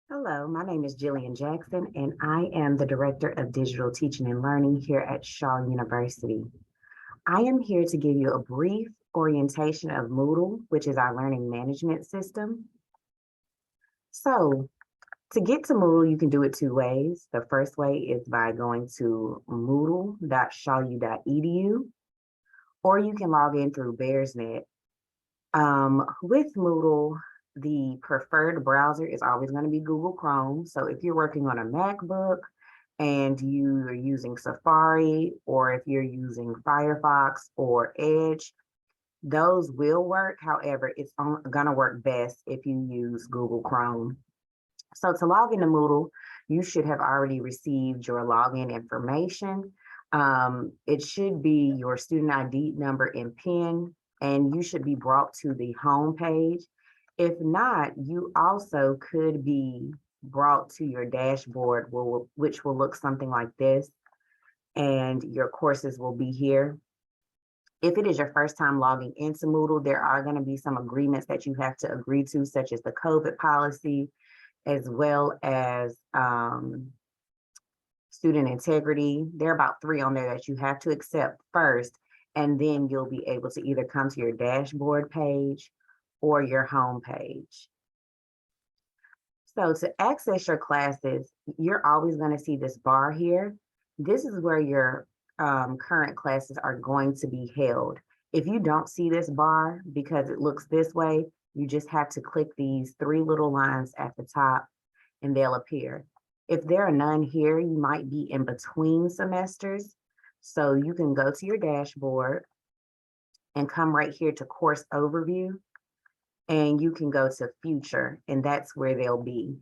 Hello, my name is Jillian Jackson, and I am the Director of Digital Teaching and Learning here at Shaw University. I am here to give you a brief orientation of Moodle, which is our learning management system. So, to get to Moodle, you can do it two ways. The first way is by going to moodle.shawu.edu, or you can log in through BearsNet. With Moodle, the preferred browser is always going to be Google Chrome. So if you're working on a MacBook and you are using Safari, or if you're using Firefox or Edge, those will work. However, it's going to work best if you use Google Chrome. So to log into Moodle, you should have already received your login information. It should be your student ID number and PIN, and you should be brought to the home page. If not, you also could be brought to your dashboard, which will look something like this, and your courses will be here. If it is your first time logging into Moodle, there are going to be some agreements that you have to agree to, such as the COVID policy, as well as student integrity. There are about 3 on there that you have to accept first, and then you'll be able to either come to your dashboard page or your home page. So to access your classes, you're always going to see this bar here. This is where your current classes are going to be held. If you don't see this bar because it looks this way, you just have to click these 3 little lines at the top and they'll appear. If there are none here, you might be in between semesters. So you can go to your dashboard and come right here to course overview, and you can go to future, and that's where they'll be.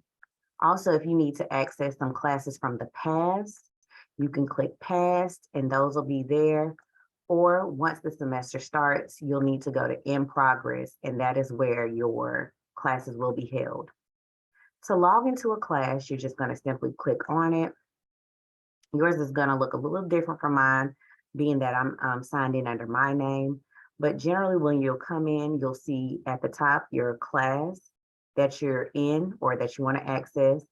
Also, if you need to access some classes from the past, you can click past and those will be there. Or once the semester starts, you'll need to go to in progress, and that is where your classes will be held. To log into a class, you're just going to simply click on it. Yours is going to look a little different from mine, being that I'm signed in under my name. But generally, when you'll come in, you'll see at the top your class that you're in or that you want to access.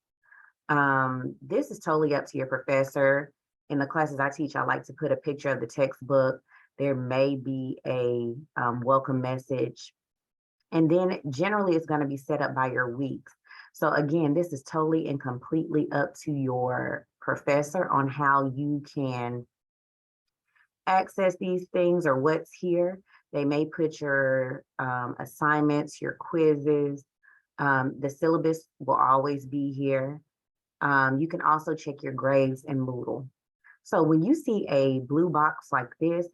This is totally up to your professor. In the classes I teach, I like to put a picture of the textbook. There may be a welcome message. And then generally, it's going to be set up by your weeks. So again, this is totally and completely up to your professor on how you can access these things or what's here. They may put your assignments, your quizzes. The syllabus will always be here. You can also check your grades in Moodle. So when you see a blue box like this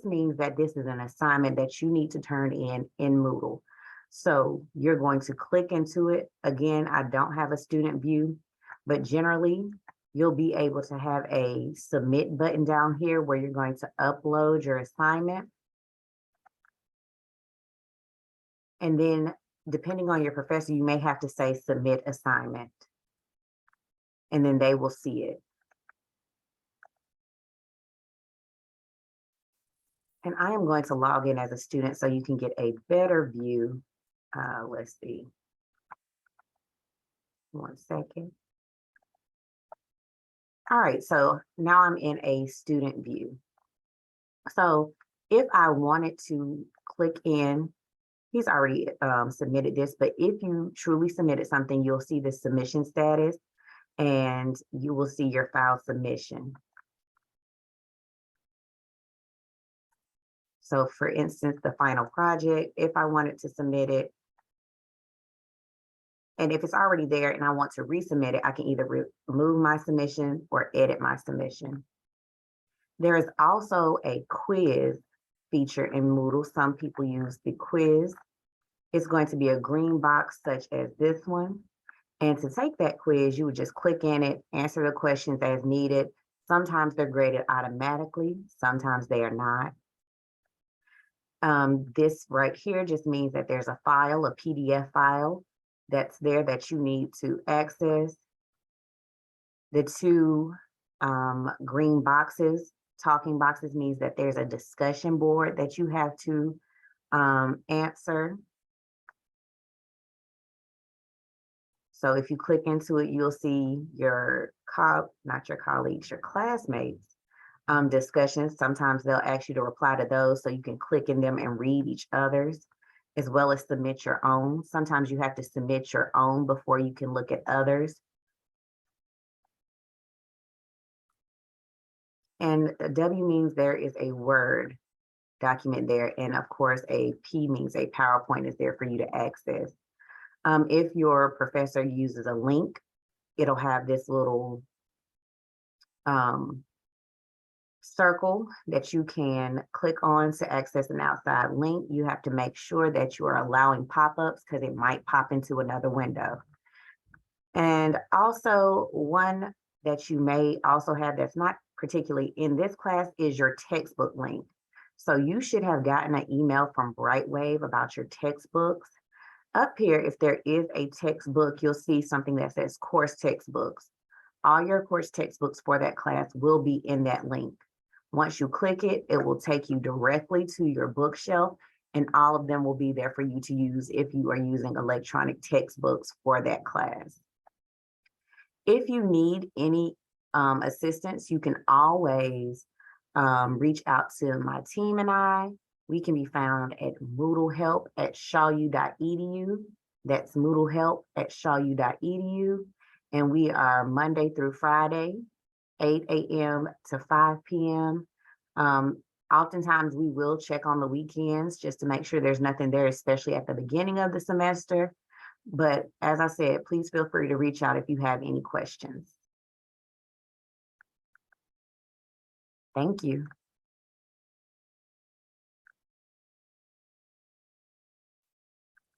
means that this is an assignment that you need to turn in Moodle. So you're going to click into it. Again, I don't have a student view, but generally you'll be able to have a submit button down here where you're going to upload your assignment. And then depending on your professor, you may have to say submit assignment, and then they will see it. And I am going to log in as a student so you can get a better view. Let's see. 1 second. All right, so now I'm in a student view. So if I wanted to click in, he's already submitted this, but if you truly submitted something, you'll see the submission status and you will see your file submission. So for instance, the final project, if I wanted to submit it, and if it's already there and I want to resubmit it, I can either remove my submission or edit my submission. There is also a quiz feature in Moodle. Some people use the quiz. It's going to be a green box such as this one. And to take that quiz, you would just click in it, answer the questions as needed. Sometimes they're graded automatically, sometimes they are not. This right here just means that there's a file, a PDF file that's there that you need to access. The 2 green boxes, talking boxes, means that there's a discussion board that you have to answer. So if you click into it, you'll see your not your colleagues, your classmates discussions. Sometimes they'll ask you to reply to those so you can click in them and read each other's, as well as submit your own. Sometimes you have to submit your own before you can look at others. And a W means there is a Word document there. And of course, a P means a PowerPoint is there for you to access. If your professor uses a link, it'll have this little circle that you can click on to access an outside link. You have to make sure that you are allowing pop-ups because it might pop into another window. And also one that you may also have that's not particularly in this class is your textbook link. So you should have gotten an email from Brightwave about your textbooks. Up here, if there is a textbook, you'll see something that says course textbooks. All your course textbooks for that class will be in that link. Once you click it, it will take you directly to your bookshelf, and all of them will be there for you to use if you are using electronic textbooks for that class. If you need any assistance, you can always reach out to my team and I. We can be found at moodlehelp@shawU.edu. That's moodlehelp@shawU.edu. And we are Monday through Friday, 8 a.m. to 5 p.m. Oftentimes we will check on the weekends just to make sure there's nothing there, especially at the beginning of the semester. But as I said, please feel free to reach out if you have any questions. Thank you.